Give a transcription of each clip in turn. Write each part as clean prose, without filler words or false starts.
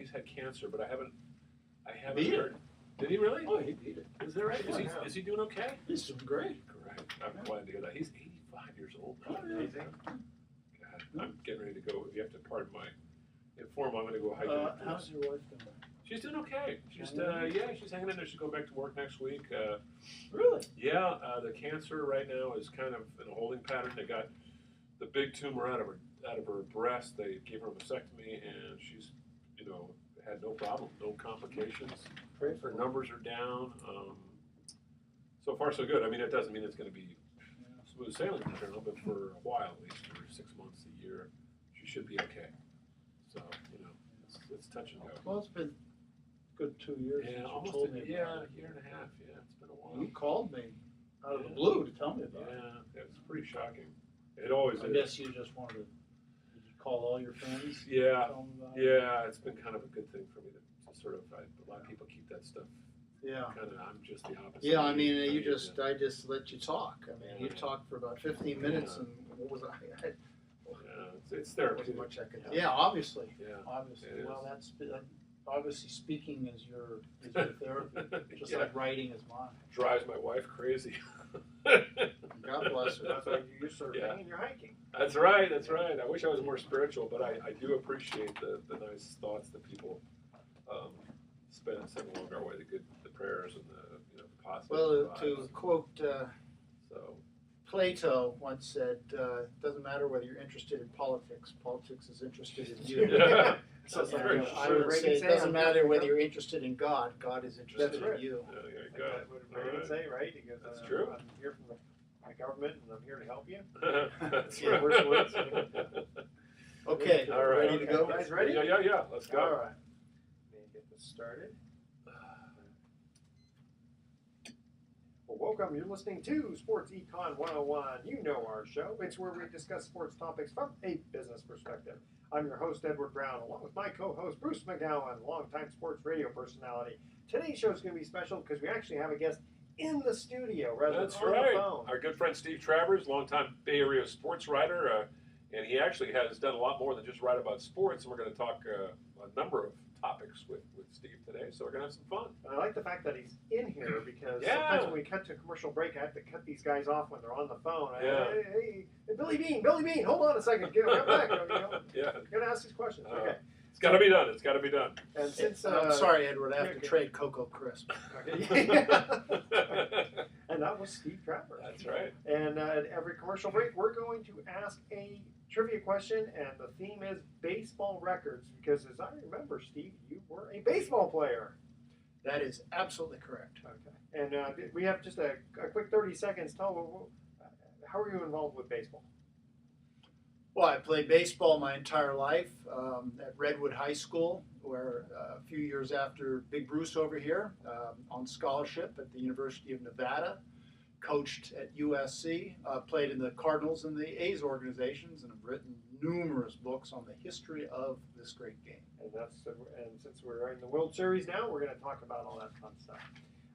he's had cancer, but I haven't Beat heard. Did he really? Oh, he beat it. Is that right? Is he doing okay? He's doing great. Great. I'm glad to hear that. He's 85 years old now. Amazing. God, I'm getting ready to go. You have to pardon my inform. I'm going to go hiking. How's your wife doing? She's doing okay. She's she's hanging in there. She'll go back to work next week. Really? Yeah, the cancer right now is kind of in a holding pattern. They got the big tumor out of her breast. They gave her a mastectomy, and she's had no problem, no complications. Her numbers are down. So far, so good. I mean, it doesn't mean it's going to be smooth sailing in general, but for a while, at least for 6 months, a year, she should be okay. So it's touch and go. Well, it's been a good 2 years. Yeah, since you almost told me a about year and a half. Yeah, it's been a while. You called me out of the blue to tell me about it. Yeah, it's pretty shocking. It always I is. guess you just wanted to. Did you call all your friends? Yeah, Tell them about it? yeah, it's been kind of a good thing for me to sort of. A lot of people keep that stuff. Yeah. Kind of, I'm just the opposite. Yeah, I mean, I just let you talk. I mean, you talked for about 15 minutes, Yeah. and what was I? Yeah, it's There therapeutic. wasn't much I could. Yeah, obviously. Yeah. Obviously. It Well, is. obviously speaking is your therapy, just Yeah. like writing is mine. Drives my wife crazy. God bless her. That's why you're surfing Yeah. and you're hiking. That's right. That's right. I wish I was more spiritual, but I do appreciate the nice thoughts that people send along our way. The prayers and the positive. Well, vibes. to quote So Plato once said, "It doesn't matter whether you're interested in politics. Politics is interested in you." yeah. So That's And, very I true. would say it doesn't matter whether you're interested in God. God is interested That's right. in you. Yeah, there you Like go. that what Reagan All right. say, right? He goes, That's true. I'm here from my government and I'm here to help you. That's Yeah, right. worst words. Okay, All right. ready to go? Okay. Guys ready? Yeah. Let's go. All right. Let me get this started. Well, welcome. You're listening to Sports Econ 101. You know our show. It's where we discuss sports topics from a business perspective. I'm your host, Edward Brown, along with my co-host, Bruce McGowan, longtime sports radio personality. Today's show is going to be special because we actually have a guest in the studio rather That's than on right. the phone. Our good friend Steve Travers, longtime Bay Area sports writer, and he actually has done a lot more than just write about sports. And we're going to talk a number of topics with Steve today, so we're going to have some fun. And I like the fact that he's in here because Yeah. sometimes when we cut to a commercial break, I have to cut these guys off when they're on the phone. Yeah. Hey, Billy Bean, hold on a second. Come back. Yeah. You're going to ask these questions. Okay. It's got to be done. It's got to be done. And since I'm sorry, Edward. I have to okay. trade Cocoa Crisp. Okay. And that was Steve Travers. That's right. And at every commercial break, we're going to ask a trivia question, and the theme is baseball records. Because as I remember, Steve, you were a baseball player. That is absolutely correct. Okay. And we have just a quick 30 seconds. How are you involved with baseball? Well, I played baseball my entire life at Redwood High School, where a few years after Big Bruce over here, on scholarship at the University of Nevada, coached at USC, played in the Cardinals and the A's organizations, and have written numerous books on the history of this great game. And since we're in the World Series now, we're going to talk about all that fun stuff.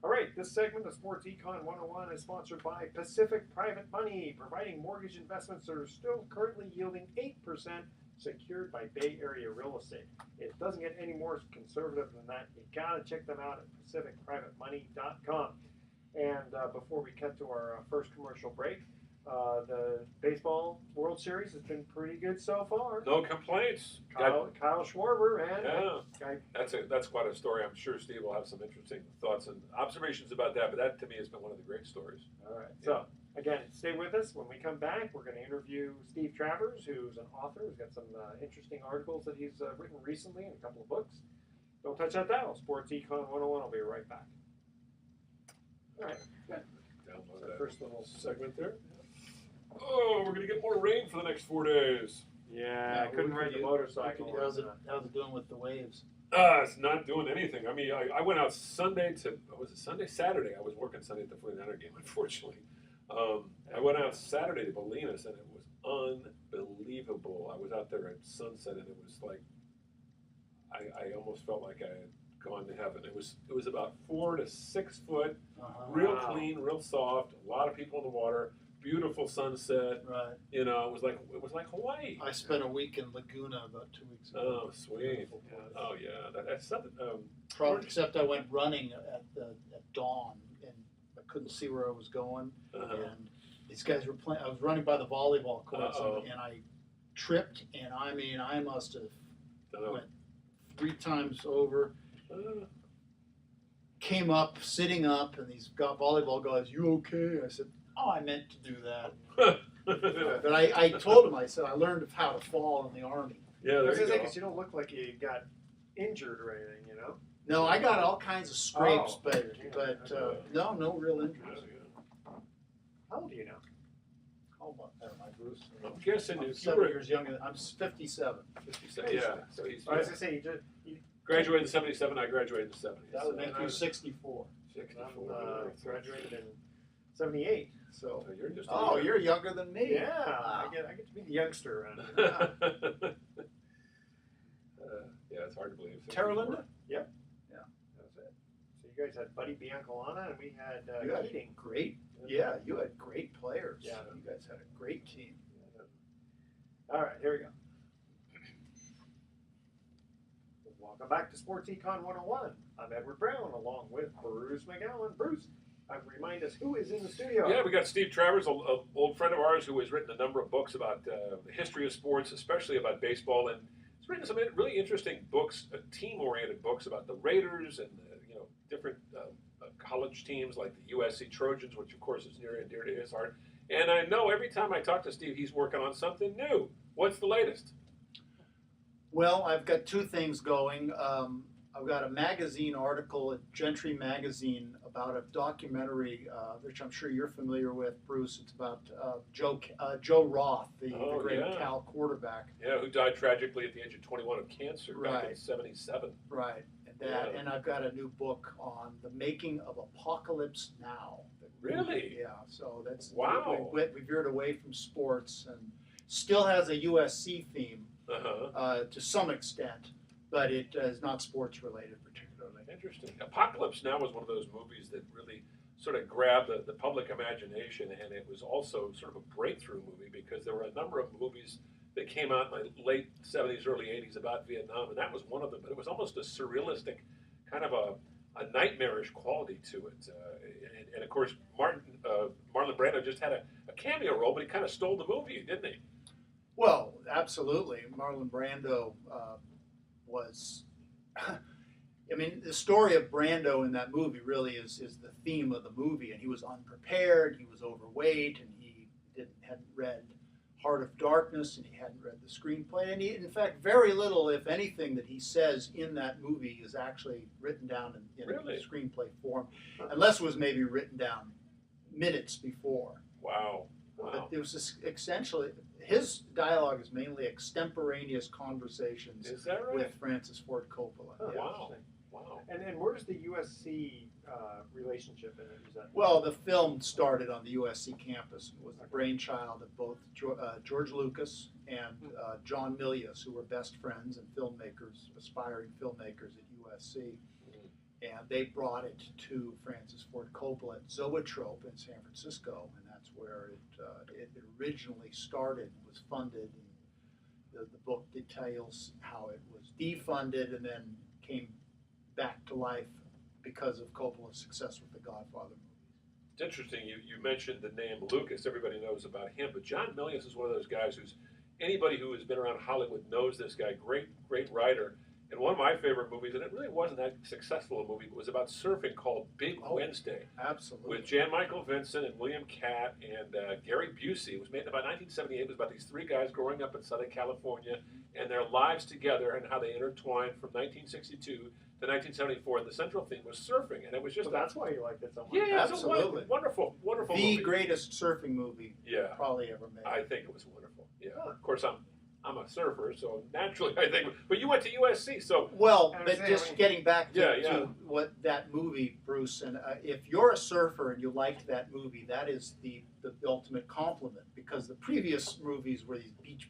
All right, this segment of Sports Econ 101 is sponsored by Pacific Private Money, providing mortgage investments that are still currently yielding 8%, secured by Bay Area real estate. It doesn't get any more conservative than that. You got to check them out at pacificprivatemoney.com. And before we cut to our first commercial break, the baseball World Series has been pretty good so far. No complaints. Kyle Schwarber and Yeah. That's quite a story. I'm sure Steve will have some interesting thoughts and observations about that, but that to me has been one of the great stories. All right. So, again, stay with us. When we come back, we're going to interview Steve Travers, who's an author. He's got some interesting articles that he's written recently and a couple of books. Don't touch that dial. Sports Econ 101. I'll be right back. All right. Download So that first little segment there. Oh, we're going to get more rain for the next 4 days. Yeah, I couldn't ride the motorcycle. How's it doing with the waves? It's not doing anything. I mean, I went out Saturday? Saturday. I was working Sunday at the 49er game, unfortunately. I went out Saturday to Bolinas, and it was unbelievable. I was out there at sunset, and it was like, I almost felt like I had gone to heaven. It was about 4 to 6 foot, real clean, real soft, a lot of people in the water. beautiful sunset. Right. You know, it was like Hawaii. I spent a week in Laguna about 2 weeks ago. Oh, sweet. Oh, yeah. That's something. Probably, except I went running at dawn and I couldn't see where I was going. And these guys were playing. I was running by the volleyball courts and I tripped, and I must have went 3 times over. Came up, sitting up, and these volleyball guys, "You okay?" I said, "Oh, I meant to do that." But I told him, I said, I learned how to fall in the Army. Yeah, there you go. Because you don't look like you got injured or anything, you know? No, I got all kinds of scrapes, Oh, but no real injuries. How old are you now? Oh, my Bruce. I'm guessing I'm you 7 were years younger. I'm 57. 57. Yeah. So he's I was going to say, you graduated in 77. I graduated in 70. That would make you 64. 64. graduated in 78. So You're just You're younger than me. yeah, Wow. I get to be the youngster around here. Yeah, it's hard to believe. Terralinda? Yep. Yeah, that was it. So you guys had Buddy Biancalana, and we had You had Keating. great. Yeah, you had great players. Yeah. You guys had a great team. All right, here we go. Welcome back to Sports Econ 101. I'm Edward Brown, along with Bruce McGowan. Bruce, remind us who is in the studio. Yeah, we got Steve Travers, an old friend of ours who has written a number of books about the history of sports, especially about baseball, and he's written some really interesting books, team-oriented books about the Raiders and different college teams like the USC Trojans, which of course is near and dear to his heart. And I know every time I talk to Steve, he's working on something new. What's the latest? Well, I've got 2 things going. I've got a magazine article at Gentry Magazine about a documentary, which I'm sure you're familiar with, Bruce. It's about Joe Roth, the great Cal quarterback. Yeah, who died tragically at the age of 21 of cancer back in Right. '77. Right. And I've got a new book on the making of Apocalypse Now. Really? Yeah. So that's wow. We veered away from sports and still has a USC theme to some extent, but it is not sports related particularly. Interesting. Apocalypse Now was one of those movies that really sort of grabbed the public imagination, and it was also sort of a breakthrough movie because there were a number of movies that came out in the late 70s, early 80s about Vietnam, and that was one of them. But it was almost a surrealistic, kind of a nightmarish quality to it. And of course, Marlon Brando just had a cameo role, but he kind of stole the movie, didn't he? Well, absolutely. Marlon Brando was. I mean, the story of Brando in that movie really is the theme of the movie, and he was unprepared, he was overweight, and he hadn't read Heart of Darkness, and he hadn't read the screenplay, and in fact, very little, if anything, that he says in that movie is actually written down in Really? screenplay form, unless it was maybe written down minutes before. Wow. But it was essentially, his dialogue is mainly extemporaneous conversations Is that right? with Francis Ford Coppola. Oh, Yeah. Wow. Wow. And where's the USC relationship in it? Is that Well, the film started on the USC campus. It was the brainchild of both George Lucas and John Milius, who were best friends and filmmakers, aspiring filmmakers at USC. And they brought it to Francis Ford Coppola at Zoetrope in San Francisco, and that's where it originally started, was funded. And the book details how it was defunded and then came back to life because of Coppola's success with the Godfather movies. It's interesting. You mentioned the name Lucas. Everybody knows about him, but John Milius is one of those guys who's anybody who has been around Hollywood knows this guy. Great writer. And one of my favorite movies, and it really wasn't that successful a movie, but was about surfing called Big Wednesday. Absolutely. With Jan Michael Vincent and William Catt and Gary Busey. It was made in about 1978. It was about these 3 guys growing up in Southern California and their lives together and how they intertwined from 1962 to 1974. And the central theme was surfing, and it was just that's why you liked it so much. yeah, Absolutely. It's a wonderful the movie. greatest surfing movie Yeah, probably ever made. I think it was wonderful. Yeah, of course I'm a surfer, so naturally I think. But you went to USC, so Well, I but was just saying, getting back to, Yeah, yeah. to what that movie, Bruce, and if you're a surfer and you liked that movie, that is the ultimate compliment, because the previous movies were these beach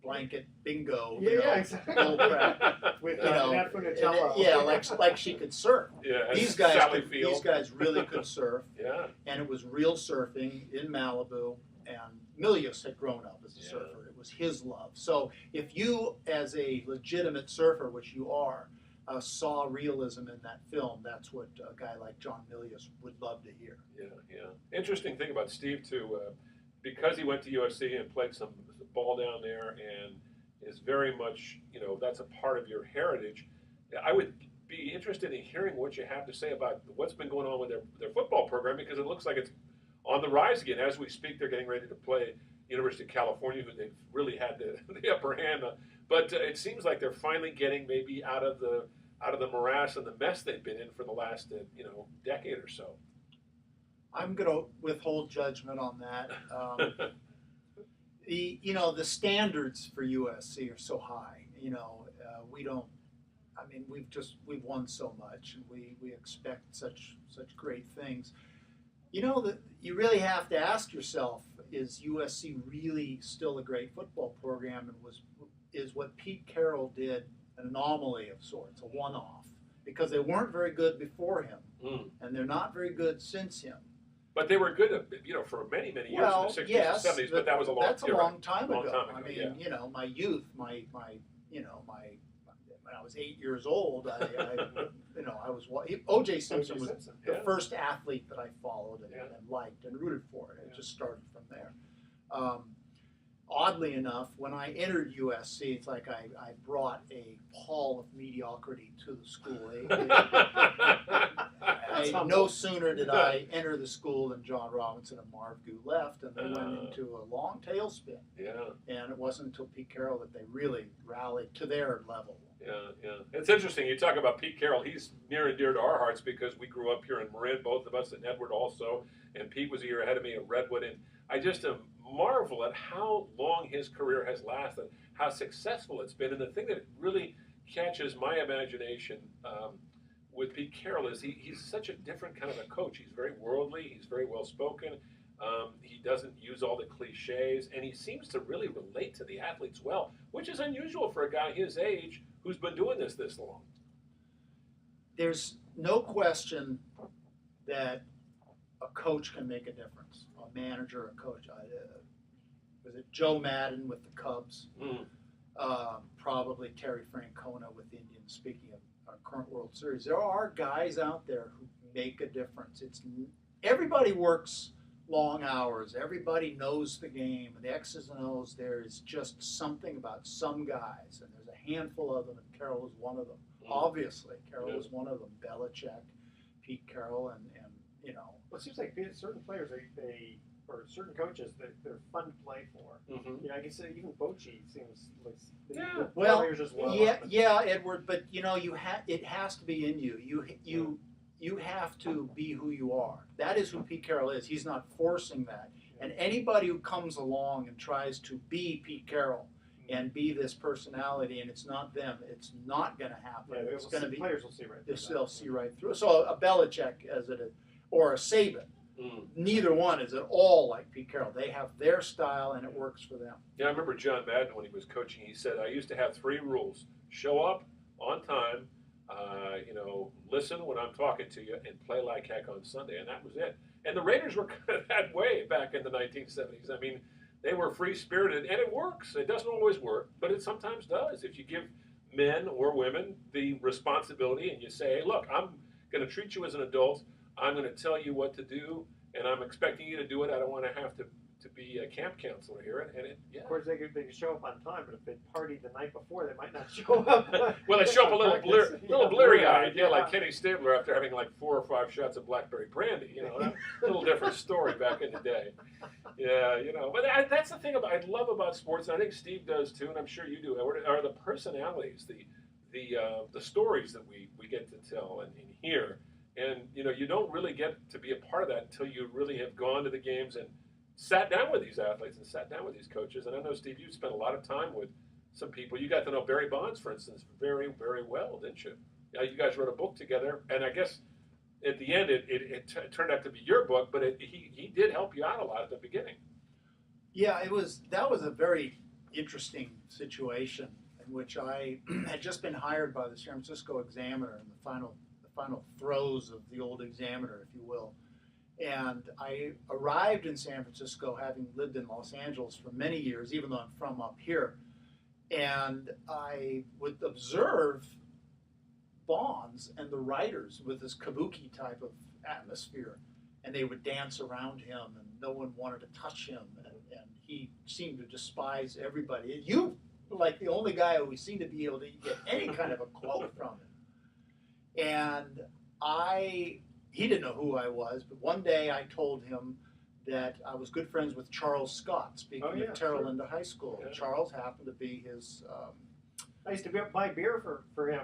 blanket bingo. Yeah, exactly. bull crap. With You know, Nat Funicello. yeah, like she could surf. Yeah, These Sally Field. these guys really could surf, Yeah. and it was real surfing in Malibu. And Milius had grown up as a surfer. It was his love. So if you, as a legitimate surfer, which you are, saw realism in that film, that's what a guy like John Milius would love to hear. Yeah, yeah. Interesting thing about Steve too, because he went to USC and played some ball down there, and is very much, that's a part of your heritage. I would be interested in hearing what you have to say about what's been going on with their football program, because it looks like it's on the rise again. As we speak, they're getting ready to play University of California, who they've really had the upper hand. But it seems like they're finally getting maybe out of the morass and the mess they've been in for the last decade or so. I'm going to withhold judgment on that. The standards for USC are so high. We don't. I mean, we've won so much, and we expect such great things. That you really have to ask yourself: is USC really still a great football program? And is what Pete Carroll did an anomaly of sorts, a one-off? Because they weren't very good before him, and they're not very good since him. But they were good, for many years in the 60s yes, and 70s. But that was a long. That's a long time ago. I yeah. mean, my youth, my when I was 8 years old, I was O.J. Simpson was the first athlete that I followed and liked and rooted for. It just started from there. Oddly enough, when I entered USC, it's like I brought a pall of mediocrity to the school. No sooner did I enter the school than John Robinson and Marv Gu left, and they went into a long tailspin. Yeah. And it wasn't until Pete Carroll that they really rallied to their level. Yeah. It's interesting. You talk about Pete Carroll. He's near and dear to our hearts because we grew up here in Marin, both of us, and Edward also. And Pete was a year ahead of me at Redwood. And I just marvel at how long his career has lasted, how successful it's been. And the thing that really catches my imagination with Pete Carroll is he's such a different kind of a coach. He's very worldly. He's very well-spoken. He doesn't use all the cliches. And he seems to really relate to the athletes well, which is unusual for a guy his age who's been doing this long. There's no question that a coach can make a difference. A manager, a coach. Was it Joe Madden with the Cubs? Probably Terry Francona with the Indians, speaking of our current World Series. There are guys out there who make a difference. Everybody works long hours. Everybody knows the game. The X's and O's. There is just something about some guys, and there's a handful of them, and Carroll is one of them. Obviously, Carroll is one of them. Belichick, Pete Carroll, and Well, it seems like certain players, or certain coaches, they're fun to play for. Mm-hmm. I guess even Bochy seems like the players just love him. Edward. But it has to be in you. You have to be who you are. That is who Pete Carroll is. He's not forcing that. And anybody who comes along and tries to be Pete Carroll and be this personality, and it's not them, it's not going to happen. Yeah, it's going to be players will see right through. They'll see right through. So a Belichick or a Saban, neither one is at all like Pete Carroll. They have their style, and it works for them. Yeah, I remember John Madden when he was coaching. He said, "I used to have 3 rules: show up on time, listen when I'm talking to you, and play like heck on Sunday." And that was it. And the Raiders were kind of that way back in the 1970s. I mean, they were free-spirited, and it works. It doesn't always work, but it sometimes does. If you give men or women the responsibility and you say, "Hey, look, I'm going to treat you as an adult. I'm going to tell you what to do, and I'm expecting you to do it. I don't want to have to be a camp counselor here." Of course, they could show up on time, but if they partied the night before, they might not show up. Well, they show up a little bleary-eyed, like Kenny Stabler after having like 4 or 5 shots of blackberry brandy. A little different story back in the day. Yeah, But that's the thing I love about sports, and I think Steve does too, and I'm sure you do, are the personalities, the stories that we get to tell and hear. And, you don't really get to be a part of that until you really have gone to the games and sat down with these athletes and sat down with these coaches. And I know, Steve, you spent a lot of time with some people. You got to know Barry Bonds, for instance, very, very well, didn't you? You guys wrote a book together, and I guess at the end it turned out to be your book, but he did help you out a lot at the beginning. Yeah, that was a very interesting situation in which I had just been hired by the San Francisco Examiner in the final throes of the old Examiner, if you will. And I arrived in San Francisco having lived in Los Angeles for many years, even though I'm from up here. And I would observe Bonds and the writers with this kabuki type of atmosphere. And they would dance around him, and no one wanted to touch him. And he seemed to despise everybody. You were like the only guy who seemed to be able to get any kind of a quote from him. And he didn't know who I was, but one day I told him that I was good friends with Charles Scott, speaking of Terra Linda High School. Yeah. Charles happened to be his... I used to buy beer for him.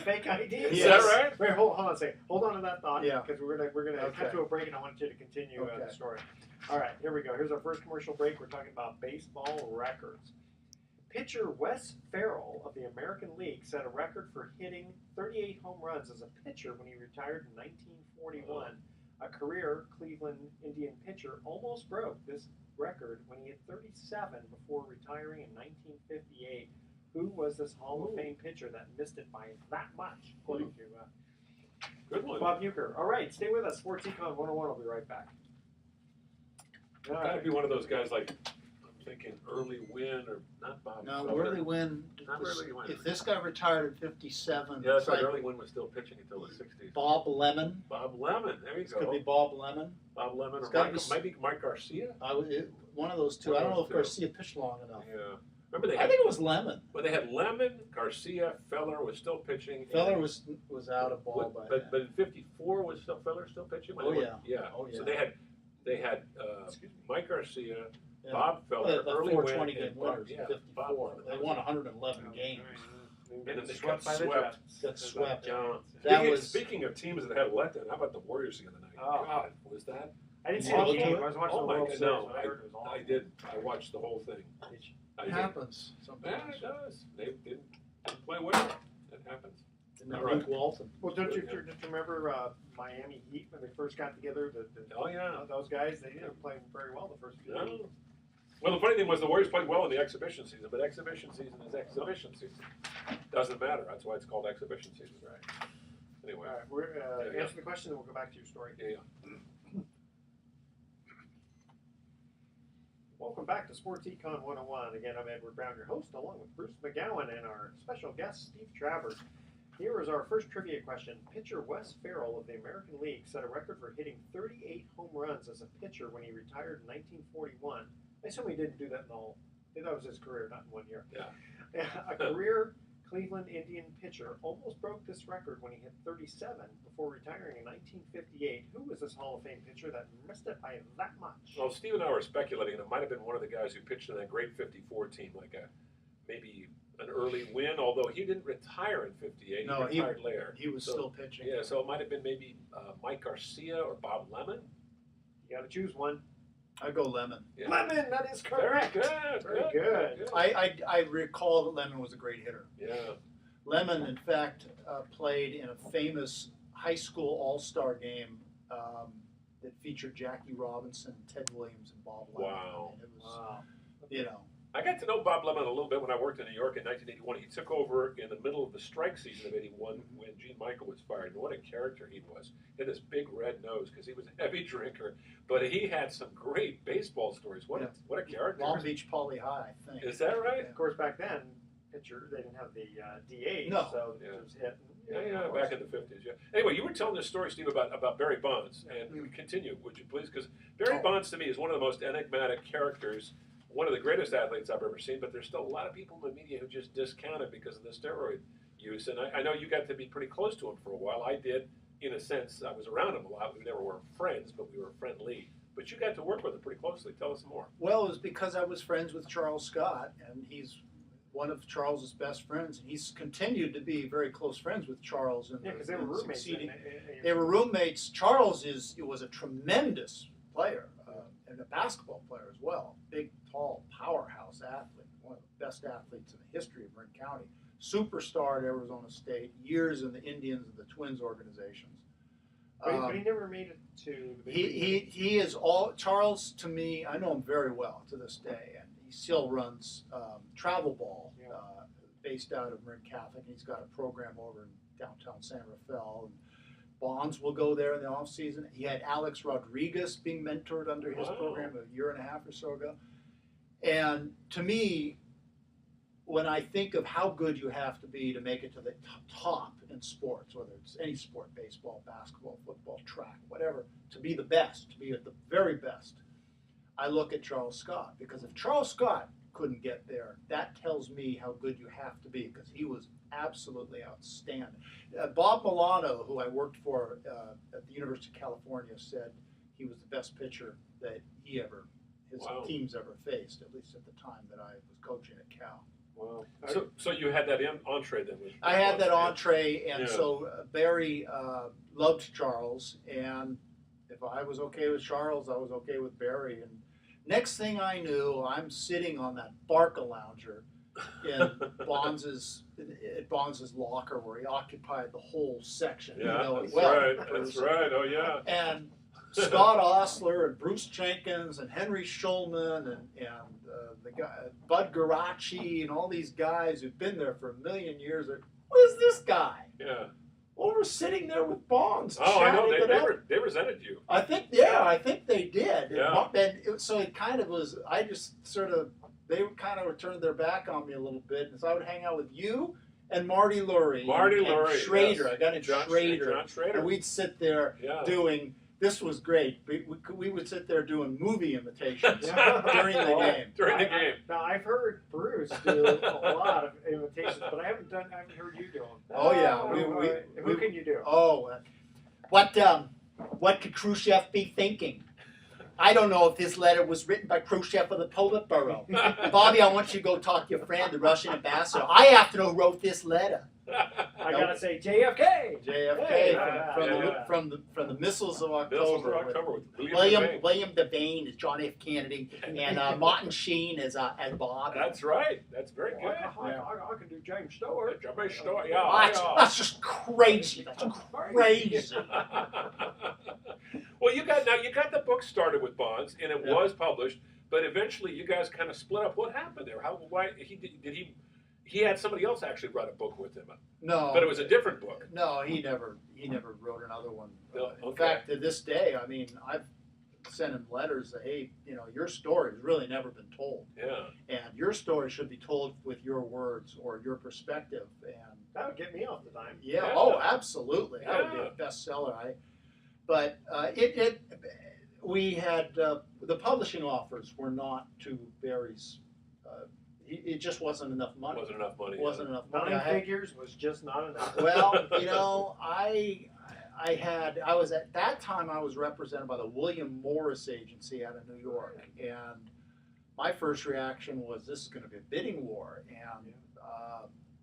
Fake ID. Is that right? Wait, hold on a second. Hold on to that thought. Yeah. Because we're gonna cut to a break, and I want you to continue the story. All right, here we go. Here's our first commercial break. We're talking about baseball records. Pitcher Wes Farrell of the American League set a record for hitting 38 home runs as a pitcher when he retired in 1941. A career Cleveland Indian pitcher almost broke this record when he hit 37 before retiring in 1958. Who was this Hall of Fame pitcher that missed it by that much, according to good one, Bob Euchre? All right, stay with us. Sports Econ 101. I'll be right back. Gotta be one of those guys like, I'm thinking Early Win or not Bob. No, Early Win. Not Early Win. If this guy retired in 57, yeah, that's right. Early Win was still pitching until the 60s. Bob Lemon. Bob Lemon. There you This go. could be Bob Lemon. Bob Lemon. It's Or gotta Mike, maybe Mike Garcia. One of those two. I don't know if Garcia pitched long enough. Yeah. Remember they I had, think it was Lemon. but they had Lemon, Garcia, Feller was still pitching. Feller was out of ball by then. But in '54 was Feller still pitching? Oh yeah. Yeah. Oh yeah. So they had Mike Garcia, Yeah. Bob Feller, the Early 420 Win, game winners in 54. They won 111 games. And then they Swept got by the swept. Got swept. Yeah. That Speaking of teams that had a letdown, how about the Warriors the other night? Oh. God, was that? I didn't see Well, the game. I was watching Oh the my World God, Series. no, and I heard it was awful. I did. I watched the whole thing. I It did. happens Yeah, sometimes. it does. They didn't play well. It happens. And All then right. Luke Walton. Well, don't you Yeah. just remember Miami Heat when they first got together? Oh yeah. Those guys, they didn't play very well the first few No. years. Well, the funny thing was the Warriors played well in the exhibition season, but exhibition season is exhibition season. Doesn't matter. That's why it's called exhibition season, right? Anyway. All right, we're Yeah. answer the question, then we'll go back to your story. Yeah. Welcome back to Sports Econ 101. Again, I'm Edward Brown, your host, along with Bruce McGowan and our special guest, Steve Travers. Here is our first trivia question. Pitcher Wes Farrell of the American League set a record for hitting 38 home runs as a pitcher when he retired in 1941. I assume he didn't do that in all. That was his career, not in 1 year. Yeah. A career Cleveland Indian pitcher almost broke this record when he hit 37 before retiring in 1958. Who was this Hall of Fame pitcher that missed it by that much? Well, Steve and I were speculating it might have been one of the guys who pitched in that great '54 team, like maybe an Early Win, although he didn't retire in '58. No, he retired later. He was still pitching. Yeah, so it might have been maybe Mike Garcia or Bob Lemon. You got to choose one. I go Lemon. Yeah. Lemon, that is Very correct. good. Very good. I recall that Lemon was a great hitter. Yeah. Lemon, in fact, played in a famous high school all-star game that featured Jackie Robinson, Ted Williams, and Bob Lemon. Wow. I mean, it was, Wow. you know. I got to know Bob Lemon a little bit when I worked in New York in 1981. He took over in the middle of the strike season of '81 when Gene Michael was fired. And what a character he was. He had this big red nose because he was a heavy drinker, but he had some great baseball stories. What a character. Long Beach Poly High, I think. Is that right? Of course, back then, pitcher, they didn't have the DH, No. so Yeah. it was hit. Yeah, back in the 50s, yeah. Anyway, you were telling this story, Steve, about Barry Bonds, and continue, would you please? Because Barry Bonds, to me, is one of the most enigmatic characters, one of the greatest athletes I've ever seen, but there's still a lot of people in the media who just discount it because of the steroid use, and I know you got to be pretty close to him for a while. I did, in a sense. I was around him a lot. We never were friends, but we were friendly. But you got to work with him pretty closely. Tell us more. Well, it was because I was friends with Charles Scott, and he's one of Charles's best friends. And he's continued to be very close friends with Charles. Yeah, because they were roommates. They were roommates. Charles was a tremendous player and a basketball player as well. Big, tall, powerhouse athlete. One of the best athletes in the history of Marin County. Superstar at Arizona State. Years in the Indians and the Twins organizations. But he never made it to the big league. He is all Charles to me. I know him very well to this day, and he still runs Travel Ball, Yeah. based out of Marin Catholic, and he's got a program over in downtown San Rafael. And Bonds will go there in the off season. He had Alex Rodriguez being mentored under his Wow. program a year and a half or so ago. And to me, when I think of how good you have to be to make it to the top in sports, whether it's any sport, baseball, basketball, football, track, whatever, to be the best, to be at the very best, I look at Charles Scott. Because if Charles Scott couldn't get there, that tells me how good you have to be, because he was absolutely outstanding. Bob Milano, who I worked for at the University of California, said he was the best pitcher that his Wow. teams ever faced, at least at the time that I was coaching at Cal. Wow. So you had that entree then? I had that entree, and Yeah. so Barry loved Charles, and if I was okay with Charles, I was okay with Barry. And next thing I knew, I'm sitting on that Barca-lounger in Bonds's locker, where he occupied the whole section. Yeah, You know it that's well, right. Bruce. That's right. Oh, yeah. And Scott Osler and Bruce Jenkins and Henry Schulman and the guy Bud Garachi and all these guys who've been there for a million years. Where's this guy? Yeah. Well, we're sitting there with Bonds. Oh, I know. chatting it up. They resented you. I think they did. Yeah. So it kind of was. I just sort of they kind of turned their back on me a little bit, and so I would hang out with you and Marty Lurie. and Schrader. Yes. A guy named Schrader. John Schrader. And we'd sit there Yeah. doing. This was great. We would sit there doing movie imitations Yeah. during the game. During the game. Now I've heard Bruce do a lot of imitations, but I haven't heard you do them. Oh yeah, Who can you do? Oh, what could Khrushchev be thinking? I don't know if this letter was written by Khrushchev or the Politburo. Bobby, I want you to go talk to your friend, the Russian ambassador. I have to know who wrote this letter. I gotta say JFK. JFK Hey, from the missiles of Missiles October. of October with William Devane is John F. Kennedy, and Martin Sheen as Bob. That's right. That's very good. I can do James Stewart. James Stewart, Oh, yeah. that's just crazy. That's crazy. Well, you got the book started with Bonds, and it Yeah. was published, but eventually you guys kind of split up. What happened there? Why he had somebody else actually write a book with him, No, but it was a different book. No, he never wrote another one. No, In okay. fact, to this day, I mean, I've sent him letters that, hey, your story has really never been told, Yeah. and your story should be told with your words or your perspective. And That would get me off the dime. yeah, oh, absolutely, that would be Yeah. a bestseller. But we had the publishing offers were not to Barry's. It just wasn't enough money. Wasn't enough money. Wasn't enough money. Nine I had- figures was just not enough. Well, I was at that time I was represented by the William Morris Agency out of New York, and my first reaction was this is going to be a bidding war, and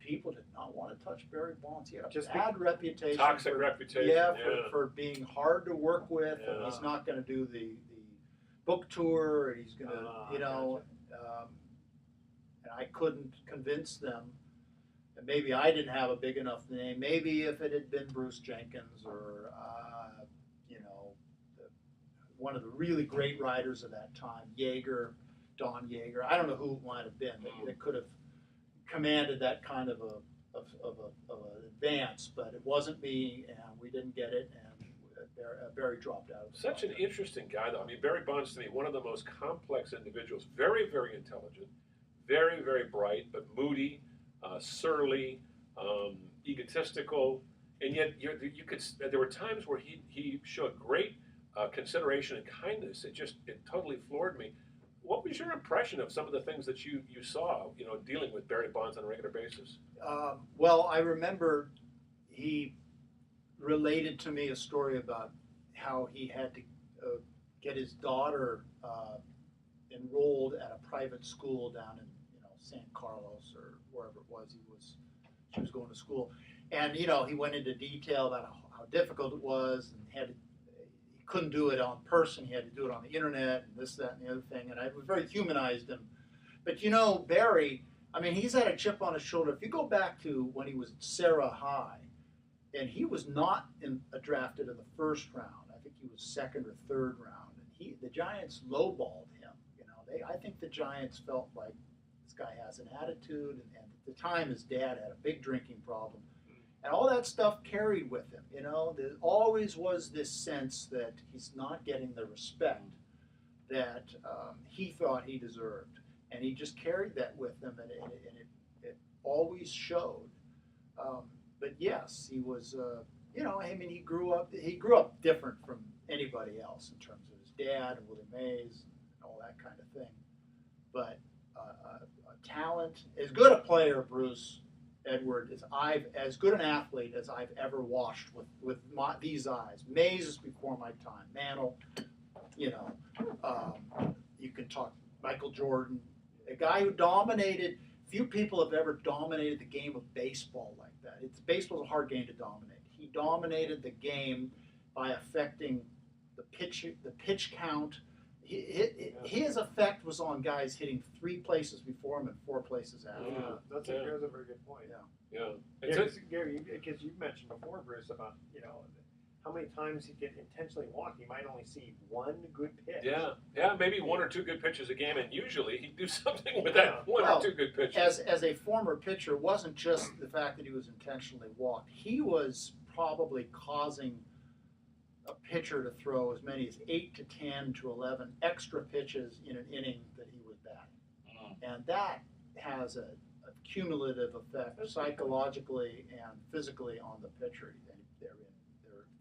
people did not want to touch Barry Bonds. He had a bad reputation, Toxic reputation. yeah, for being hard to work with, and he's not going to do the book tour, and he's going to, and I couldn't convince them. And maybe I didn't have a big enough name. Maybe if it had been Bruce Jenkins or, one of the really great writers of that time, Don Yeager. I don't know who it might have been that could have commanded that kind of an advance, but it wasn't me, and we didn't get it, and Barry dropped out. Such an interesting guy, though. I mean, Barry Bonds, to me, one of the most complex individuals. Very, very intelligent, very, very bright, but moody, surly, egotistical, and yet there were times where he showed great consideration and kindness. It totally floored me. What was your impression of some of the things that you saw, dealing with Barry Bonds on a regular basis? Well, I remember he related to me a story about how he had to get his daughter enrolled at a private school down in San Carlos or wherever it was she was going to school, and he went into detail about how difficult it was, and he couldn't do it on person, he had to do it on the internet and this, that, and the other thing, and I very humanized him. But Barry, I mean, he's had a chip on his shoulder. If you go back to when he was at Sarah High, and he was not drafted in the first round. I think he was second or third round. And the Giants lowballed him. I think the Giants felt like this guy has an attitude, and at the time his dad had a big drinking problem. And all that stuff carried with him, There always was this sense that he's not getting the respect that he thought he deserved. And he just carried that with him, and it always showed. But yes, he was, he grew up different from anybody else in terms of his dad and Willie Mays and all that kind of thing. But a talent, as good a player, Bruce Edward, as good an athlete as I've ever watched with these eyes. Mays is before my time. Mantle, you can talk Michael Jordan, a guy who dominated. Few people have ever dominated the game of baseball like that. Baseball's a hard game to dominate. He dominated the game by affecting the pitch count. His effect was on guys hitting 3 places before him and 4 places after. That's a very good point. Yeah. Gary, because you mentioned before, Bruce, about how many times he could intentionally walk. He might only see 1 good pitch. Yeah, maybe 1 or 2 good pitches a game, and usually he'd do something with that 1 or 2 good pitches. As a former pitcher, it wasn't just the fact that he was intentionally walked. He was probably causing a pitcher to throw as many as 8 to 10 to 11 extra pitches in an inning that he was batting. And that has a cumulative effect psychologically and physically on the pitcher. They're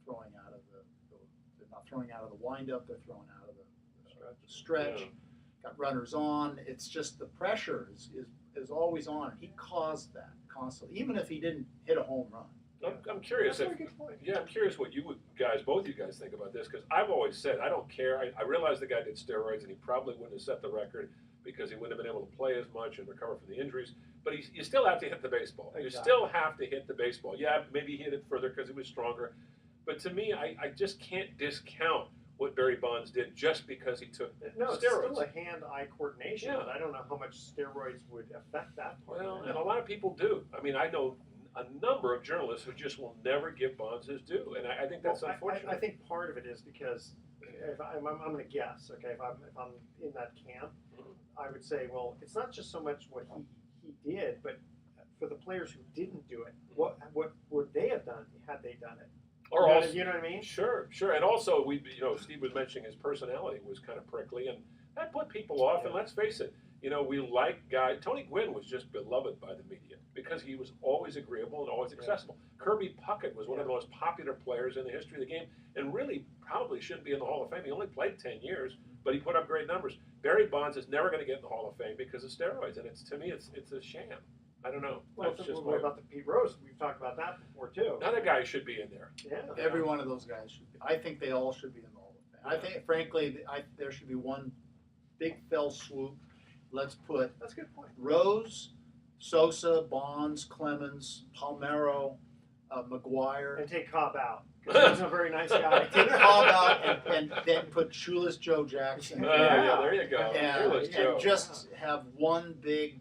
throwing out of they're not throwing out of the windup, they're throwing out of the stretch. Got runners on. It's just the pressure is always on. He caused that constantly, even if he didn't hit a home run. I'm curious. That's a good point. Yeah, I'm curious what both you guys think about this, because I've always said I don't care. I realize the guy did steroids, and he probably wouldn't have set the record because he wouldn't have been able to play as much and recover from the injuries. But you still have to hit the baseball. Exactly. You still have to hit the baseball. Yeah, maybe he hit it further because he was stronger. But to me, I just can't discount what Barry Bonds did just because he took steroids. It's still a hand-eye coordination, but I don't know how much steroids would affect that part. Well, and a lot of people do. I mean, I know a number of journalists who just will never give Bonds his due, and I think that's unfortunate. I think part of it is because if I'm going to guess, okay, if I'm in that camp, I would say, well, it's not just so much what he did, but for the players who didn't do it, what would they have done had they done it? Or also, you know what I mean? Sure. And also, Steve was mentioning his personality was kind of prickly, and that put people off. Yeah. And let's face it, we like guys. Tony Gwynn was just beloved by the media because he was always agreeable and always accessible. Kirby Puckett was one of the most popular players in the history of the game, and really probably shouldn't be in the Hall of Fame. He only played 10 years, but he put up great numbers. Barry Bonds is never going to get in the Hall of Fame because of steroids, and to me, it's a sham. I don't know. Well, what about the Pete Rose? We've talked about that before too. Another guy should be in there. Yeah. Every one of those guys should be. I think they all should be in the Hall of Fame. I think, frankly, there should be one big fell swoop. Let's put That's a good point. Rose, Sosa, Bonds, Clemens, Palmeiro, McGuire. And take Cobb out. Because he's a very nice guy. Take Cobb out and then put Shoeless Joe Jackson. Yeah, there you go. And just have one big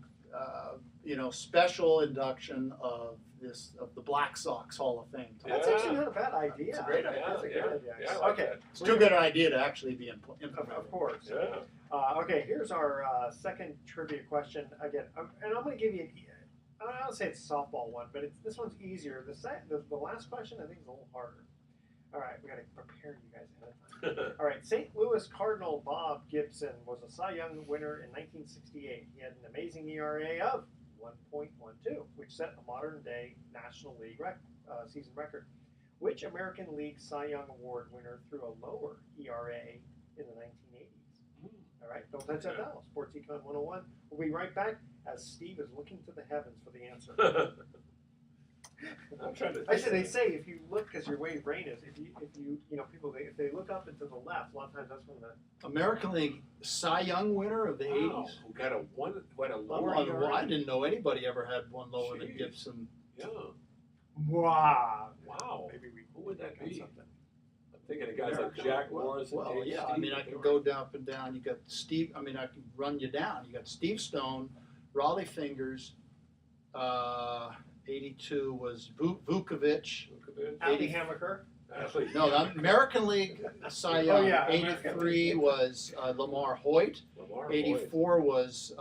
special induction of the Black Sox Hall of Fame. That's actually not a bad idea. It's a great idea. That's a good idea. Yeah, I like okay. that. It's too good an idea to actually be implemented. Of course. Yeah. Okay, here's our second trivia question. Again, and I'm going to give you, I don't say it's a softball one, but this one's easier. The last question I think is a little harder. All right, we got to prepare you guys ahead of time. All right, St. Louis Cardinal Bob Gibson was a Cy Young winner in 1968. He had an amazing ERA of 1.12, which set a modern-day National League season record. Which American League Cy Young Award winner threw a lower ERA in the 1980s? All right, don't touch that dial. Sports Econ 101. We'll be right back as Steve is looking to the heavens for the answer. I'm trying to. Actually, they say if you look, because your way your brain is, if they look up and to the left, a lot of times that's when the American League Cy Young winner of the 80s. Who got a lower ERA? I didn't know anybody ever had one lower than Gibson. Yeah. Wow. Maybe who would that be? Something. I'm thinking of guys like Jack Morris. Well, yeah. I mean, I can go down up and down. You got Steve. I mean, I can run you down. You got Steve Stone, Raleigh Fingers. 82 was Vukovic. Andy Hammaker. No, the American League Cy Young. 83 was Lamar Hoyt. are. 84 was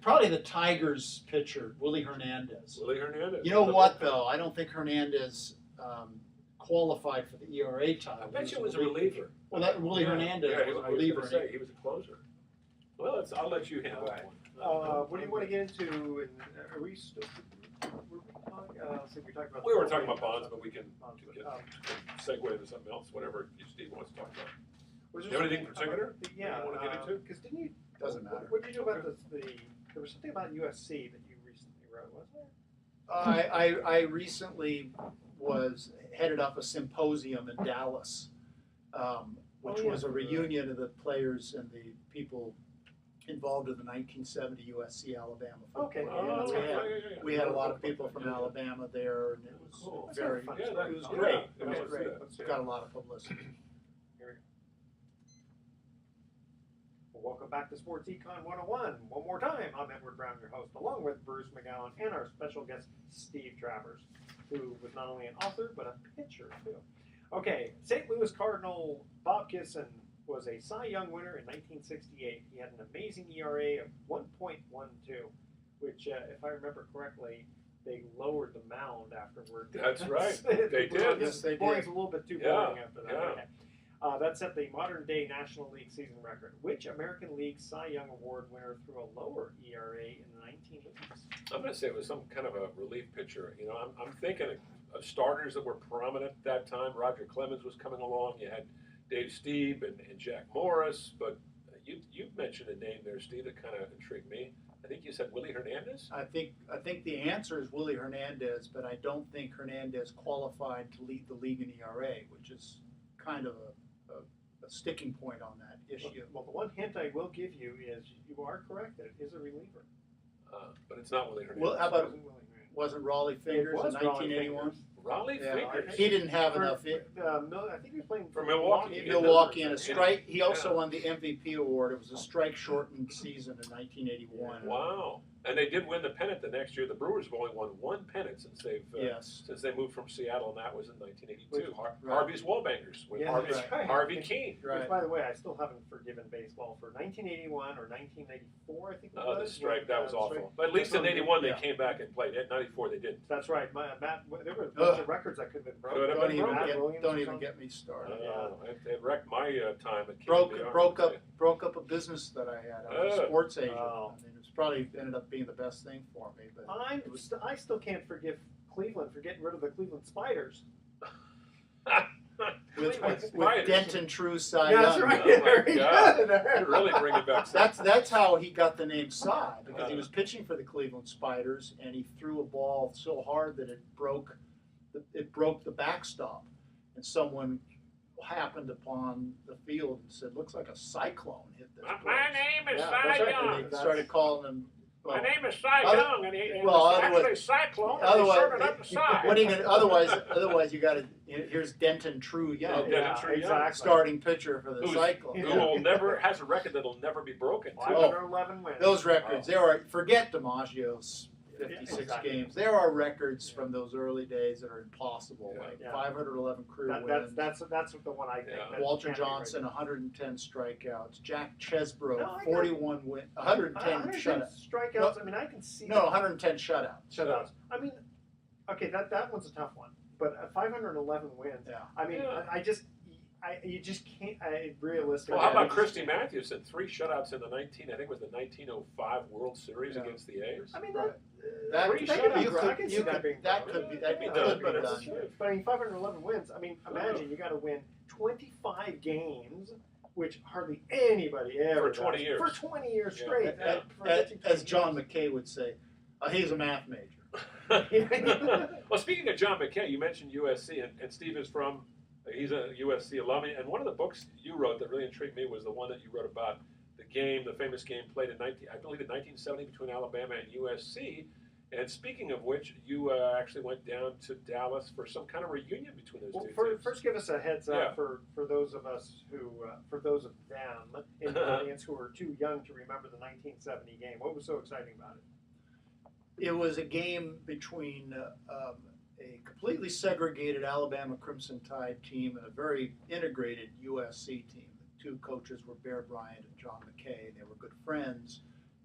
probably the Tigers pitcher, Willie Hernandez. Willie Hernandez. You know what, though? I don't think Hernandez qualified for the ERA title. I bet you it was a reliever. Well, that Willie Hernandez Yeah, was a reliever. he was a closer. Well, I'll let you handle that one. What do you want to get into? And are we still? Were we talking? So we talked about. We were talking about bonds, but we can Bonds, but, segue into something else, whatever Steve wants to talk about. was Do you have anything in particular? Yeah. you want to get into? Because didn't you? Doesn't matter. What did you do about there was something about USC that you recently wrote, wasn't there? I recently headed up a symposium in Dallas, which was a reunion of the players and the people involved in the 1970 USC Alabama football. Okay. Yeah, we had a lot of people from Alabama there, and it was Cool. very, That's it fun. was Yeah, great. yeah, It was let's great. do that. Got a lot of publicity. Well, welcome back to Sports Econ 101. One more time, I'm Edward Brown, your host, along with Bruce McGowan and our special guest, Steve Travers, who was not only an author, but a pitcher, too. Okay, St. Louis Cardinal Bob Gibson was a Cy Young winner in 1968. He had an amazing ERA of 1.12, which, if I remember correctly, they lowered the mound afterward. That's right. They did. Yes, they did. Boring's a little bit too Yeah, boring after that. yeah. Okay. That set the modern-day National League season record. Which American League Cy Young Award winner threw a lower ERA in the 1980s? I'm going to say it was some kind of a relief pitcher. You know, I'm thinking of starters that were prominent at that time. Roger Clemens was coming along. You had Dave Stieb and Jack Morris, but you mentioned a name there, Steve, that kind of intrigued me. I think you said Willie Hernandez? I think the answer is Willie Hernandez, but I don't think Hernandez qualified to lead the league in ERA, which is kind of a sticking point on that issue. Well, the one hint I will give you is you are correct that it is a reliever. But it's not Willie Hernandez. Well, how about It wasn't Willie Hernandez. wasn't Raleigh It Fingers was in 1981? Raleigh Raleigh Yeah, Fingers. he didn't have For- enough. I think he was playing For Milwaukee. Milwaukee and a Yeah. strike. He also won the MVP award. It was a strike-shortened season in 1981. Wow. And they did win the pennant the next year. The Brewers have only won one pennant since Yes. they moved from Seattle, and that was in 1982. Which- right. Harvey's Wallbangers with Yeah, Harvey, that's right. Harvey Keene. Right. Which, by the way, I still haven't forgiven baseball for 1981 or 1994, I think it was. Oh, the strike, that when, was strike- awful. But at least in That's 81 they yeah. came back and played. In 94 they didn't. That's right. Matt, there were a bunch of records that could have been broken. Could have Don't been even broken. Matt get Williams don't or even something. get me started. It wrecked my time at broke KBR. broke up a business that I had. I was a sports agent. Oh. I mean, it's probably ended up being the best thing for me. But I still can't forgive Cleveland for getting rid of the Cleveland Spiders. with Spiders. Denton True Cy Yeah, that's Young. right. Oh, my Very God. good. You're really bringing back That's how he got the name Cy, because he was pitching for the Cleveland Spiders and he threw a ball so hard that it broke the backstop, and someone happened upon the field and said, "Looks like a cyclone hit this place." My name is Yeah, Cy that's right. Young. And they started calling him. My name is Cy other- Young, and it well, was otherwise- actually Cyclone, and they Otherwise, shortened up the Cy. what are you gonna, otherwise you got to. Here's Denton True Young, Oh, Denton True Young. exactly. starting pitcher for the Who's- Cyclone. Who will never has a record that'll never be broken. too. 511 wins. Those records, there are, forget DiMaggio's 56 Yeah, exactly. games. There are records from those early days that are impossible, Yeah. like Yeah. 511 career That's wins. the one I think. Yeah. that Walter can't be Johnson, 110 strikeouts. Jack Chesbro, No, I got- 41 win, 110 110 shutouts. strikeouts. I mean, I can see No, 110 shutouts. shutouts. I mean, okay, that one's a tough one, but 511 wins. Yeah. I mean, Yeah. you just can't. Realistically. Well, how I about just Christy can't. Mathewson? 3 shutouts in the I think it was the 1905 World Series Yeah. against the A's. I mean, Right. that That Three could shutouts. be you broken. I could, can see you that could, being that broken. could be, that Be could done, be but done. it's, but I mean, 511 wins. I mean, imagine you got to win 25 games, which hardly anybody ever For 20 does. years. For 20 years Yeah. straight. Yeah. For pitching 20 As John years. McKay would say, he's a math major. Well, speaking of John McKay, you mentioned USC, and Steve is from, he's a USC alum, and one of the books you wrote that really intrigued me was the one that you wrote about the game, the famous game played in 1970 between Alabama and USC. And speaking of which, you actually went down to Dallas for some kind of reunion between those Well, two teams. first, give us a heads up Yeah. for those of us who, for those of them in the audience who are too young to remember the 1970 game. What was so exciting about it? It was a game between a completely segregated Alabama Crimson Tide team and a very integrated USC team. two coaches were Bear Bryant and John McKay. They were good friends,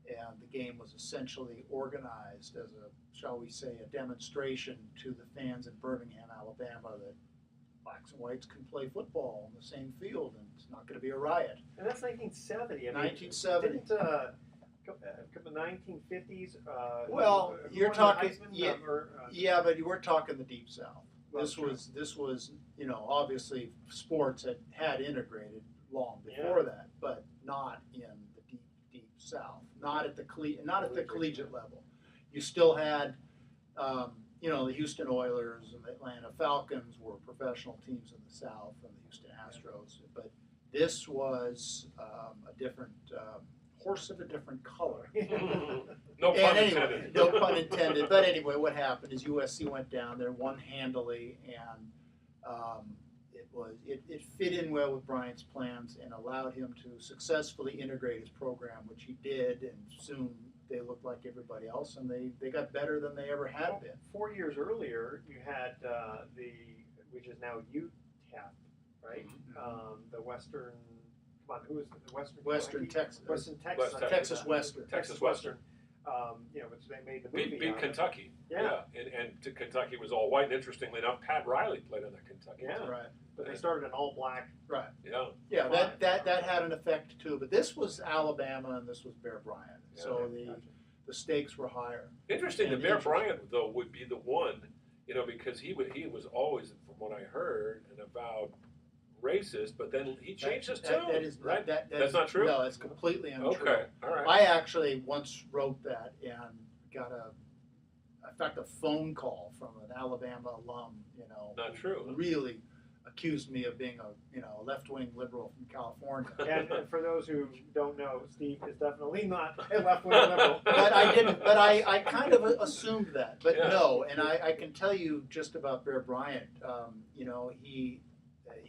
and the game was essentially organized as a, shall we say, a demonstration to the fans in Birmingham, Alabama, that blacks and whites can play football on the same field, and it's not going to be a riot. And that's 1970. I mean, 1970. Didn't the 1950s? Well, who you're won the talking, Heisman, yeah, yeah, but you were talking the Deep South. This was, you know, obviously sports had integrated long before that, but not in the deep South, not at the collegiate level. You still had, you know, the Houston Oilers and the Atlanta Falcons were professional teams in the South, and the Houston Astros. But this was a different horse of a different color. No pun And anyway, intended. no pun intended. But anyway, what happened is USC went down there, won handily, and it fit in well with Bryant's plans and allowed him to successfully integrate his program, which he did, and soon they looked like everybody else, and they got better than they ever had been. 4 years earlier, you had which is now UTEP, right? The Western. Come on, who is the Western Texas. Western Texas. Texas Western. Texas Western. Which they made the movie. Beat Kentucky. Yeah. And Kentucky was all white. And interestingly enough, Pat Riley played on that Kentucky Yeah. team. Right. But they started an all-black. Right. Yeah. Yeah, that had an effect too. But this was Alabama, and this was Bear Bryant, so the stakes were higher. Interesting. The And Bear Bryant though would be the one, you know, because he was always, from what I heard, an avowed racist, but then he changed his tune. That is right. That's not true. No, it's completely untrue. Okay. All right. I actually once wrote that and got in fact, a phone call from an Alabama alum. You know, Not true. who really accused me of being a left-wing liberal from California. And for those who don't know, Steve is definitely not a left-wing liberal. But I didn't. But I kind of assumed that. But Yeah. no, and I can tell you just about Bear Bryant. You know, he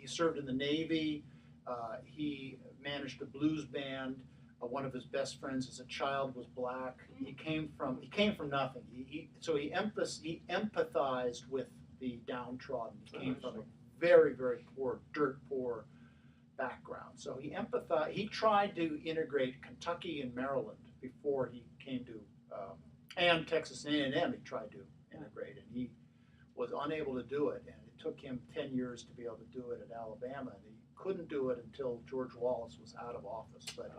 served in the Navy. He managed a blues band. One of his best friends as a child was black. He came from nothing. So he empathized with the downtrodden. He came from a very, very poor, dirt poor background. So he empathized. He tried to integrate Kentucky and Maryland before he came to, and Texas A&M. He tried to integrate, and he was unable to do it. And it took him 10 years to be able to do it at Alabama. And he couldn't do it until George Wallace was out of office. But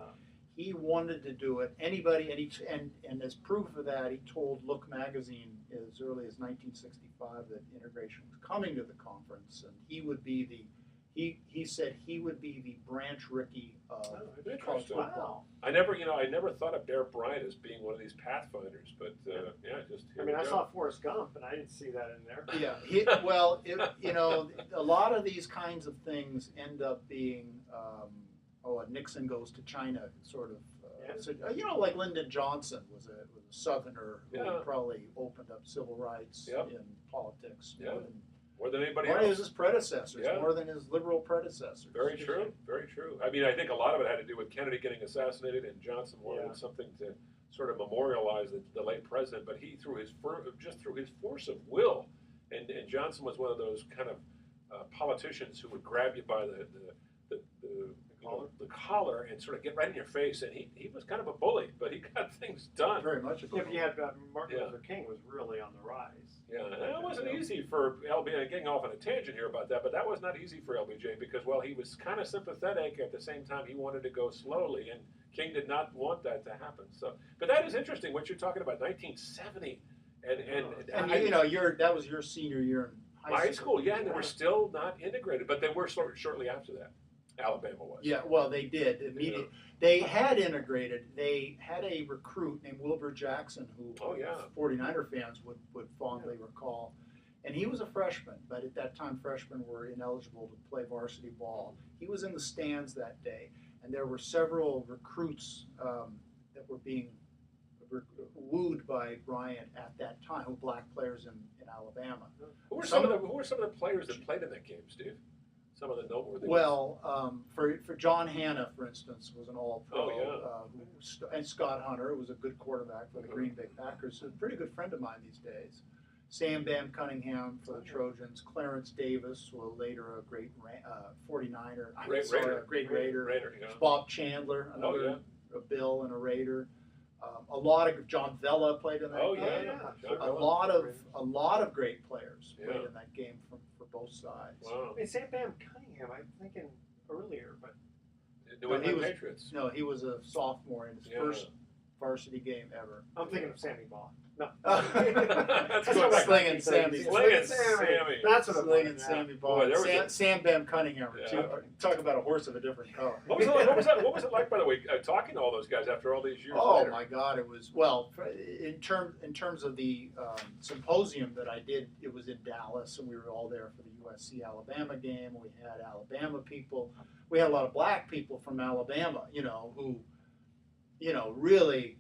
he wanted to do it. Anybody, and as proof of that, he told Look magazine as early as 1965 that integration was coming to the conference, and he would be he said he would be the Branch Rickey of college Interesting. football. I never thought of Bear Bryant as being one of these pathfinders, but just. I mean, I saw Forrest Gump, and I didn't see that in there. Yeah, you know, a lot of these kinds of things end up being, a Nixon goes to China sort of. So, you know, like Lyndon Johnson was a Southerner who probably opened up civil rights in politics more than anybody more else. than his predecessors, more than his liberal predecessors. Very true, very true. I mean, I think a lot of it had to do with Kennedy getting assassinated, and Johnson wanted something to sort of memorialize the late president. But he, through his force of will, and Johnson was one of those kind of politicians who would grab you by the collar and sort of get right in your face, and he was kind of a bully, but he got things done. Very much a bully. If you had Martin Luther King was really on the rise. Yeah, and it wasn't easy for LBJ, getting off on a tangent here about that, but that was not easy for LBJ because, well, he was kind of sympathetic. At the same time, he wanted to go slowly, and King did not want that to happen. So, but that is interesting, what you're talking about, 1970, and you know, that was your senior year in high school. Yeah, and they were still not integrated, but they were shortly after that. Alabama was. Yeah, well, they did immediately. Yeah. They had integrated. They had a recruit named Wilbur Jackson, who 49er fans would fondly recall, and he was a freshman. But at that time, freshmen were ineligible to play varsity ball. He was in the stands that day, and there were several recruits that were being wooed by Bryant at that time, black players in Alabama. Who were some of the players that played in that game, Steve? Some of the noteworthy. Well, for John Hanna, for instance, was an All-Pro. And Scott Hunter was a good quarterback for the Green Bay Packers. A pretty good friend of mine these days. Sam Bam Cunningham for the Trojans, Clarence Davis, well, later a great 49er, a great Raider, Yeah. Bob Chandler, another a Bill and a Raider. A lot of John Vella played in that game. Yeah. A lot of great players played in that game for both sides. Wow. I mean, Sam Bam Cunningham, I'm thinking earlier, but New England Patriots. No, he was a sophomore in his first varsity game ever. I'm thinking of Sammy Baugh. No. That's what good. Slinging Sammy. Slinging Sammy. That's what I'm Slinging Sammy Baugh. Sam Bam Cunningham. Talk about a horse of a different color. What was it like, by the way, talking to all those guys after all these years? Oh later? my God! It was in terms of the symposium that I did. It was in Dallas, and we were all there for the USC Alabama game. We had Alabama people. We had a lot of black people from Alabama, who, really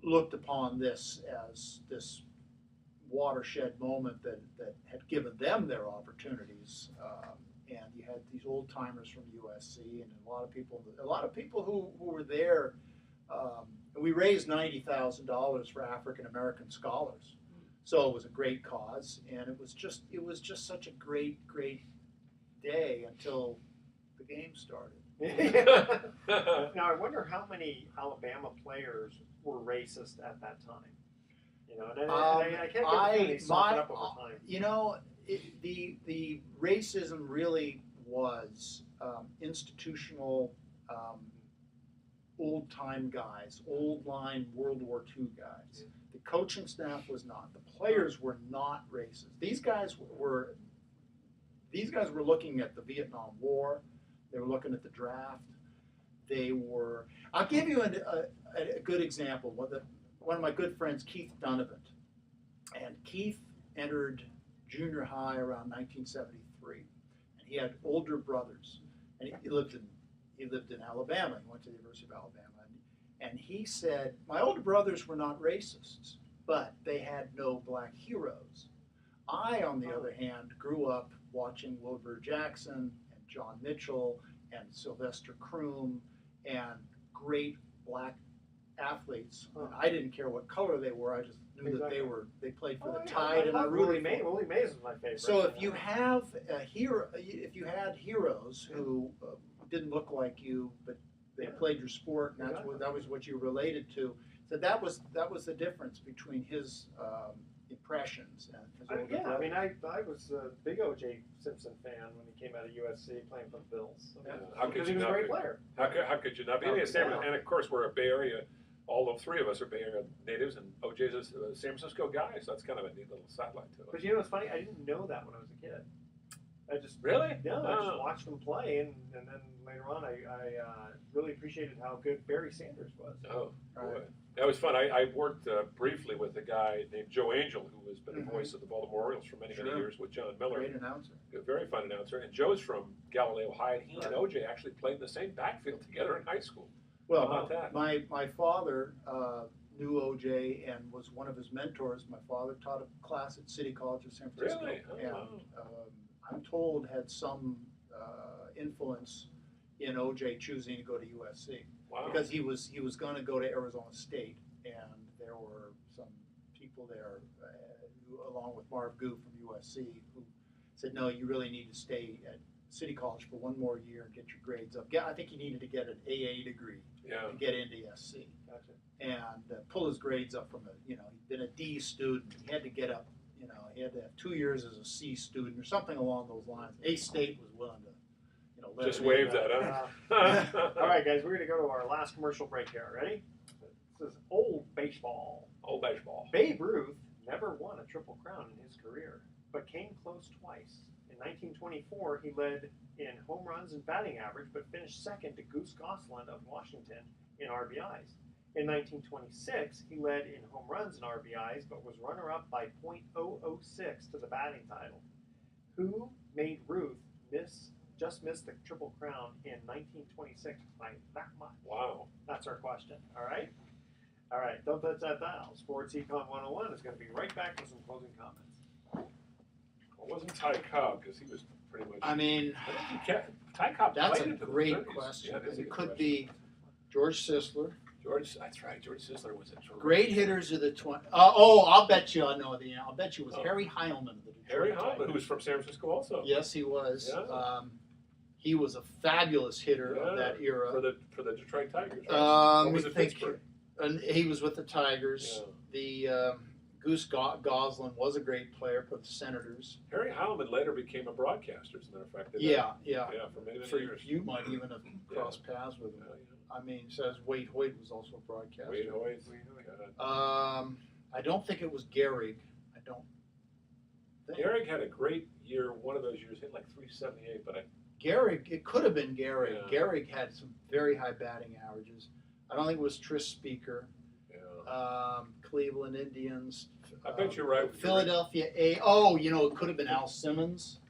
looked upon this as this watershed moment that had given them their opportunities. And you had these old timers from USC, and a lot of people who were there. We raised $90,000 for African American scholars, so it was a great cause, and it was just such a great day until the game started. Now I wonder how many Alabama players were racist at that time. And I can't get the feeling they softened up over time. The racism really was institutional, old-time guys, old-line World War II guys. The coaching staff was not. The players were not racist. These guys were looking at the Vietnam War. They were looking at the draft. I'll give you a good example. One of my good friends, Keith Donovan, and Keith entered junior high around 1973, and he had older brothers, and he lived in Alabama. He went to the University of Alabama, and he said, my older brothers were not racists, but they had no black heroes. I, on the other hand, grew up watching Wilbur Jackson and John Mitchell and Sylvester Croom and great black athletes. And I didn't care what color they were. I just knew that they played for the Tide, and I rooted for them. Willie Mays was my favorite. So if you have if you had heroes who didn't look like you, but they played your sport, and that was what you related to. So that was the difference between his impressions and his older brother. I mean, I was a big O.J. Simpson fan when he came out of USC playing for the Bills. Because he was a great player. How could you not be? And of course, we're a Bay Area. All three of us are Bay Area natives, and OJ's a San Francisco guy, so that's kind of a neat little satellite to it. But what's funny? I didn't know that when I was a kid. I just really? Yeah, I just watched them play, and then later on, I really appreciated how good Barry Sanders was. Oh, boy. That was fun. I worked briefly with a guy named Joe Angel, who has been the voice of the Baltimore Orioles for many years with John Miller. Great announcer. A very fun announcer. And Joe's from Galileo High, and he and OJ actually played in the same backfield together in high school. Well, how about that? My father knew OJ and was one of his mentors. My father taught a class at City College of San Francisco. Really? Oh, and wow. I'm told had some influence in OJ choosing to go to USC. Wow. Because he was going to go to Arizona State, and there were some people there, along with Marv Goo from USC, who said, no, you really need to stay at City College for one more year and get your grades up. I think he needed to get an AA degree to get into SC. Gotcha. And pull his grades up from he'd been a D student. He had to get up, he had to have 2 years as a C student or something along those lines. A State was willing to, let just him wave in. that, huh? All right, guys, we're going to go to our last commercial break here. Ready? This is old baseball. Old baseball. Babe Ruth never won a Triple Crown in his career, but came close twice. In 1924, he led in home runs and batting average, but finished second to Goose Gosselin of Washington in RBIs. In 1926, he led in home runs and RBIs, but was runner-up by .006 to the batting title. Who made Ruth just miss the Triple Crown in 1926 by that much? Wow. That's our question. All right? All right, don't touch that dial. Sports Econ 101 is going to be right back with some closing comments. Well, it wasn't Ty Cobb, because he was pretty much... I mean, Ty Cobb that's played a into the great 30s. question. Yeah, that's a It good could question. be George Sisler. That's right. George Sisler was a terrific Great hitters of the 20. I'll bet you I know the. I'll bet you it was Harry Heilman of the Detroit Harry Heilman, Tigers. who was from San Francisco also. Yes, he was. Yeah. He was a fabulous hitter of that era. For the Detroit Tigers. Right? Let Or was me it think. Pittsburgh? And he was with the Tigers. The Goose Goslin was a great player for the Senators. Harry Heilman later became a broadcaster, as a matter of fact. Yeah. Yeah, for many years. You might even have crossed paths with him. I mean, it says Wade Hoyt was also a broadcaster. Wade Hoyt. I don't think it was Gehrig. I don't think. Gehrig had a great year. One of those years hit like 378, but Gehrig, it could have been Gehrig. Yeah. Gehrig had some very high batting averages. I don't think it was Tris Speaker. Cleveland Indians. I bet you're right. Philadelphia A. Oh, it could have been Al Simmons.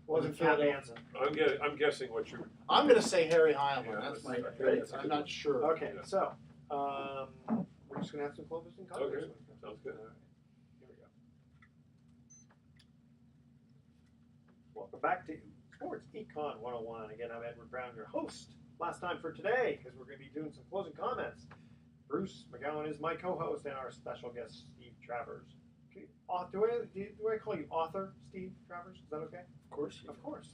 Wasn't Cap Hansen. I'm guessing what you're. I'm going to say Harry Heilman. Yeah, That's my that's guess. good. I'm not sure. Okay, so we're just gonna have some closing comments. Okay, sounds good. All right, here we go. Welcome back to Sports Econ 101. Again, I'm Edward Brown, your host. Last time for today, because we're going to be doing some closing comments. Bruce McGowan is my co-host, and our special guest, Steve Travers. Do I call you author, Steve Travers? Is that okay? Of course. Of course.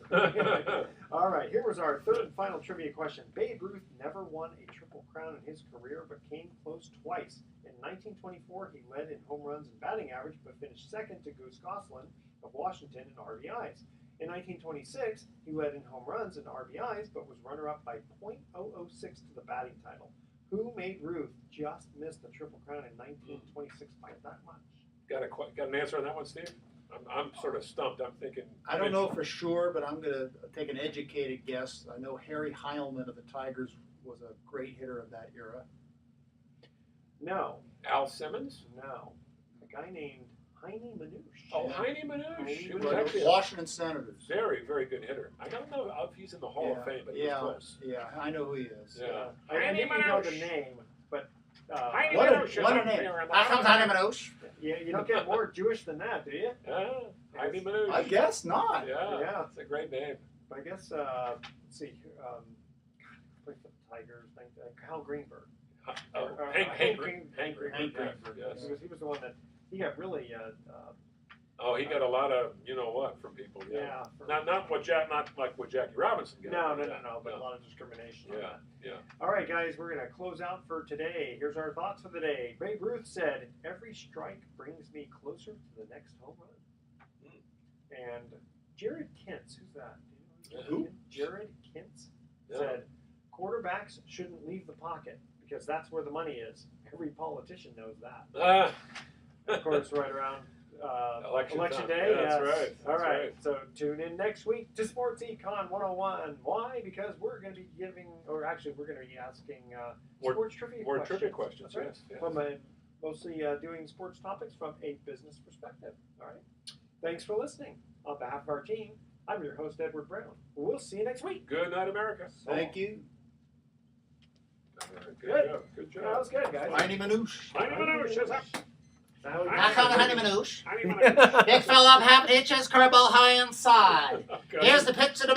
All right, here was our third and final trivia question. Babe Ruth never won a Triple Crown in his career, but came close twice. In 1924, he led in home runs and batting average, but finished second to Goose Goslin of Washington in RBIs. In 1926, he led in home runs and RBIs, but was runner-up by .006 to the batting title. Who made Ruth just miss the Triple Crown in 1926 by that much? Got an answer on that one, Steve? I'm sort of stumped. I'm thinking. I don't know for sure, but I'm going to take an educated guess. I know Harry Heilman of the Tigers was a great hitter of that era. No. Al Simmons? No. A guy named Heine Manouche. Oh, Heine Manouche. He He was was actually a Washington Senators. very, very good hitter. I don't know if he's in the Hall of Fame, but he was close. Yeah, I know who he is. Yeah. I think you know the name, but Heine What Manouche is a up name. there in the How Hall comes of Heine Fame. Manouche? you don't get more Jewish than that, do you? Yeah, Heine Manouche. I guess not. Yeah, Yeah. it's a great name. But I guess, let's see, played for the Tigers, Hal Greenberg. Hank Greenberg. Greenberg, Yes. He was the one that, he got really, Oh, he got a lot of what from people. Yeah. Not like what Jackie Robinson got. No, but a lot of discrimination on that. Yeah. All right, guys, we're going to close out for today. Here's our thoughts for the day. Babe Ruth said, "Every strike brings me closer to the next home run." And Jared Kintz, who's that? Do you know Who? Jared Kintz Yeah. said, "Quarterbacks shouldn't leave the pocket because that's where the money is." Every politician knows that. Of course, right around election time. day. Yeah, that's yes. right. All That's right. right. So tune in next week to Sports Econ 101. Why? Because we're going to be giving, or actually, we're going to be asking sports trivia More questions. trivia questions. That's right. Yes. From mostly doing sports topics from a business perspective. All right. Thanks for listening. On behalf of our team, I'm your host, Edward Brown. We'll see you next week. Good night, America. Thank you. All right, Good. job. Good job. That was good, guys. Heine Manouche. Heine Manouche is up. Now How come Heine Manouche? Heine Manouche. Big fella up half inches, curveball high inside. Okay. Here's the pitch to the